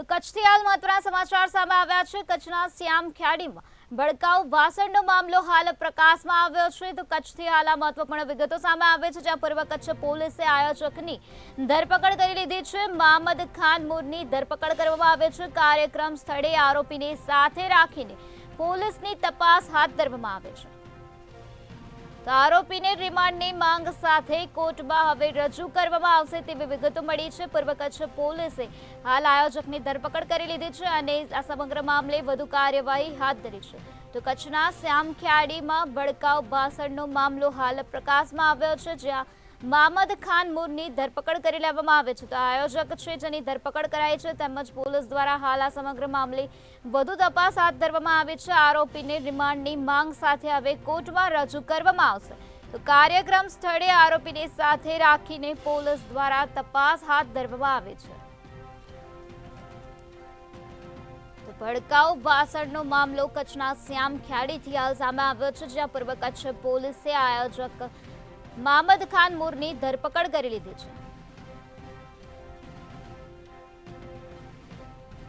તો કચ્છથી હાલ મહત્વના સમાચાર સામે આવ્યા છે। કચ્છના શ્યામખ્યાડીમાં ભડકાઉ ભાષણનો મામલો હાલ પ્રકાશમાં આવ્યો છે। તો કચ્છથી હાલ આ મહત્વપૂર્ણ વિગતો સામે આવે છે, જ્યાં પૂર્વ કચ્છ પોલીસે આયોજકની ધરપકડ કરી લીધી છે। મહમદ ખાન મૂરની ધરપકડ કરવામાં આવે છે। કાર્યક્રમ સ્થળે આરોપીને સાથે રાખીને પોલીસની તપાસ હાથ ધરવામાં આવે છે। તો આરોપીને રિમાન્ડની માંગ સાથે કોર્ટમાં હવે રજૂ કરવામાં આવશે તેવી વિગતો મળી છે। પૂર્વ કચ્છ પોલીસે હાલ આયોજકની ધરપકડ કરી લીધી છે અને આ સમગ્ર મામલે વધુ કાર્યવાહી હાથ ધરી છે। તો કચ્છના શ્યામખ્યાડીમાં ભડકાઉ ભાષણનો મામલો હાલ પ્રકાશમાં આવ્યો છે, જ્યાં મહમદ ખાન મૂરની ધરપકડ કરી લેવામાં આવે છે। તો આયોજક છે જેની ધરપકડ કરાઈ છે, તેમજ પોલીસ દ્વારા હાલ આ સમગ્ર મામલે વધુ તપાસ હાથ ધરવામાં આવી છે। આરોપીને રિમાન્ડની માંગ સાથે હવે કોર્ટમાં રજૂ કરવામાં આવશે। તો કાર્યક્રમ સ્થળે આરોપીને સાથે રાખીને પોલીસ દ્વારા તપાસ હાથ ધરવામાં આવે છે। તો ભડકાઉ ભાષણનો મામલો કચ્છના શ્યામખ્યાડીથી હાલ સામે આવ્યો છે, જ્યાં પૂર્વ કચ્છ પોલીસે આયોજક મહમદ ખાન મૂરની ધરપકડ કરી લીધી છે।